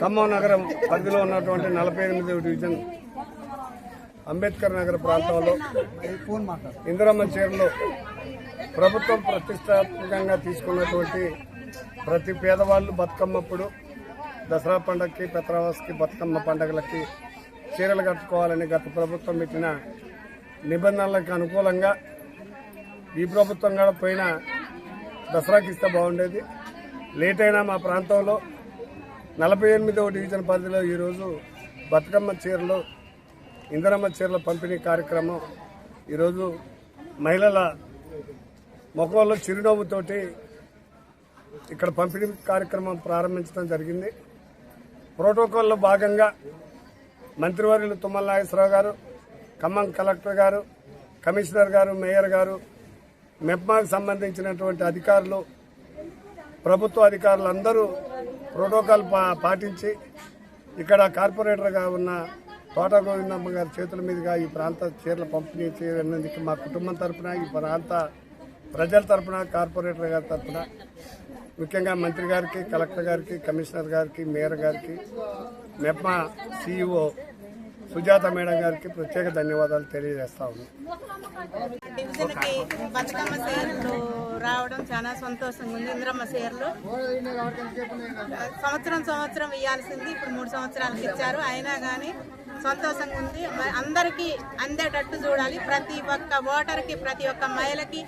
ఖమ్మం నగరం పరిధిలో ఉన్నటువంటి 48వ డివిజన్ అంబేద్కర్ నగర్ ప్రాంతంలో ఇందిరమ్మ చీరలో ప్రభుత్వం ప్రతిష్టాత్మకంగా తీసుకున్నటువంటి ప్రతి పేదవాళ్ళు బతుకమ్మప్పుడు దసరా పండగకి, పెత్రావాస్కి, బతుకమ్మ పండుగలకి చీరలు కట్టుకోవాలని గత ప్రభుత్వం పెట్టిన నిబంధనలకు అనుకూలంగా ఈ ప్రభుత్వం కూడా పోయిన దసరాకి ఇస్తే బాగుండేది. లేట్ అయినా మా ప్రాంతంలో 48వ డివిజన్ పరిధిలో ఈరోజు బతుకమ్మ చీరలు, ఇందిరమ్మ చీరల పంపిణీ కార్యక్రమం ఈరోజు మహిళల ముఖంలో చిరునవ్వుతోటి ఇక్కడ పంపిణీ కార్యక్రమం ప్రారంభించడం జరిగింది. ప్రోటోకాల్లో భాగంగా మంత్రివర్యులు తుమ్మల నాగేశ్వరరావు గారు, ఖమ్మం కలెక్టర్ గారు, కమిషనర్ గారు, మేయర్ గారు, మెప్మాకు సంబంధించినటువంటి అధికారులు, ప్రభుత్వ అధికారులు అందరూ ప్రోటోకాల్ పాటించి ఇక్కడ కార్పొరేటర్గా ఉన్న తోట గోవిందమ్మ గారి చేతుల మీదుగా ఈ ప్రాంత చీరల పంపిణీ చేయనందుకు మా కుటుంబం తరఫున, ఈ ప్రాంత ప్రజల తరఫున, కార్పొరేటర్ గారి తరఫున, ముఖ్యంగా మంత్రి గారికి, కలెక్టర్ గారికి, కమిషనర్ గారికి, మేయర్ గారికి, మెప్మా CEO సుజాత మేడం గారికి ప్రత్యేక ధన్యవాదాలు తెలియజేస్తా ఉన్నాం. డివిజన్కి బతుకమ్మ చీరలు రావడం చాలా సంతోషంగా ఉంది. ఇందిరమ్మ చీరలు సంవత్సరం ఇవ్వాల్సింది ఇప్పుడు 3 సంవత్సరాలకు ఇచ్చారు. అయినా కానీ సంతోషంగా ఉంది. అందరికీ అందేటట్టు చూడాలి. ప్రతి ఒక్క ఓటర్కి, ప్రతి ఒక్క మహిళకి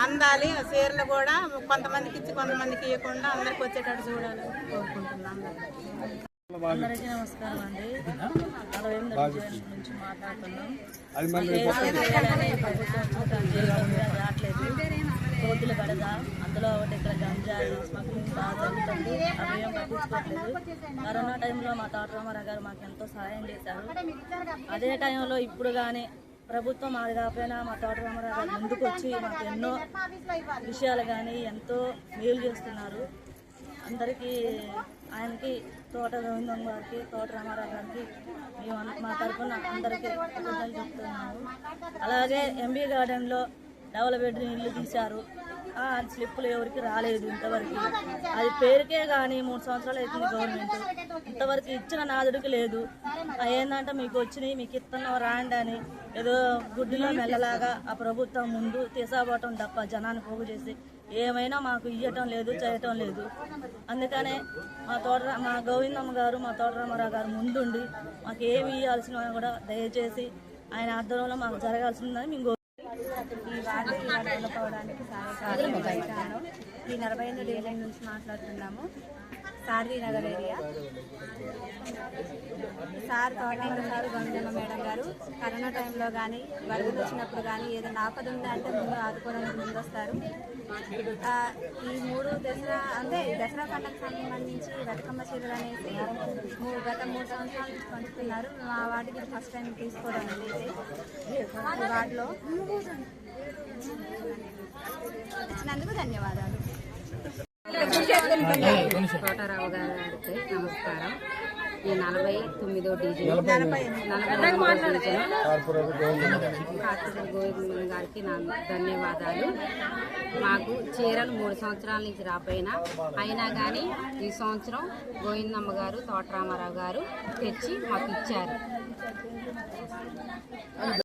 అందాలి. చీరలు కూడా కొంతమందికి ఇచ్చి కొంతమందికి ఇవ్వకుండా అందరికి వచ్చేటట్టు చూడాలని కోరుకుంటున్నాం. అందరికీ నమస్కారం అండి. 48 నుంచి మాట్లాడుతున్నాం. కోతులు గడద, అందులో ఒకటి ఇక్కడ గంజాయి స్మగ్లింగ్ బాగా జరుగుతుంది. అవి ఏం పట్టించుకోవట్లేదు. కరోనా టైంలో మా తోటరామారావు గారు మాకు ఎంతో సహాయం చేశారు. అదే టైంలో ఇప్పుడు కానీ ప్రభుత్వం మాది కాకపోయినా మా తోటరామారావు గారు ముందుకు వచ్చి మాకు ఎన్నో విషయాలు కానీ ఎంతో మేలు చేస్తున్నారు. అందరికీ ఆయనకి తోట గోవిందం గారికి, తోట రామారావు గారికి మేము మా తరఫున అందరికీ కృతజ్ఞతలు చెప్తున్నాము. అలాగే MB గార్డెన్లో డబుల్ బెడ్రూమ్ ఇల్లు తీశారు. స్లిప్పులు ఎవరికి రాలేదు ఇంతవరకు. అది పేరుకే కానీ 3 సంవత్సరాలు అవుతుంది గవర్నమెంట్. ఇంతవరకు ఇచ్చిన నాదుడికి లేదు. ఏంటంటే మీకు వచ్చినాయి, మీకు ఇస్తున్నాం రాండి అని ఏదో గుడ్డిలో మెల్లలాగా ఆ ప్రభుత్వం ముందు తీసాబోవటం తప్ప జనాన్ని పోగు చేసి ఏమైనా మాకు ఇవ్వటం లేదు, చేయటం లేదు. అందుకనే మా గోవిందమ్మ గారు, మా తోటరామారావు గారు ముందుండి మాకు ఏమి ఇవ్వాల్సిన కూడా దయచేసి ఆయన ఆధ్వర్యంలో మాకు జరగాల్సిందని మేము ఈ వార్డుకి డెవలప్ సహాయకారం ఈ 48 డివిజన్ నుంచి మాట్లాడుతున్నాము. Sarathi Nagar area. Sir Thota Ramarao sir, Govindamma madam garu corona టైంలో కానీ వరదలు వచ్చినప్పుడు కానీ ఏదైనా ఆపద ఉంది అంటే ముందు ఆదుకోవడానికి ముందొస్తారు. ఈ 3 దసరా పండుగకు సంబంధించి బతుకమ్మ చీరలు అనేసి గత 3 సంవత్సరాల నుంచి పంచుతున్నారు. మా వాటికి ఫస్ట్ టైం తీసుకోవడం అనేది ఈ వార్డులో ఇచ్చినందుకు ధన్యవాదాలు. తోటరావు గారికి నమస్కారం. ఈ 49వ డివిజన్ కార్పొరేటర్ గోవిందమ్మ గారికి నా ధన్యవాదాలు. మాకు చీరలు 3 సంవత్సరాల నుంచి రాపోయినా అయినా కానీ ఈ సంవత్సరం గోవిందమ్మ గారు, తోటరామారావు గారు తెచ్చి మాకు ఇచ్చారు.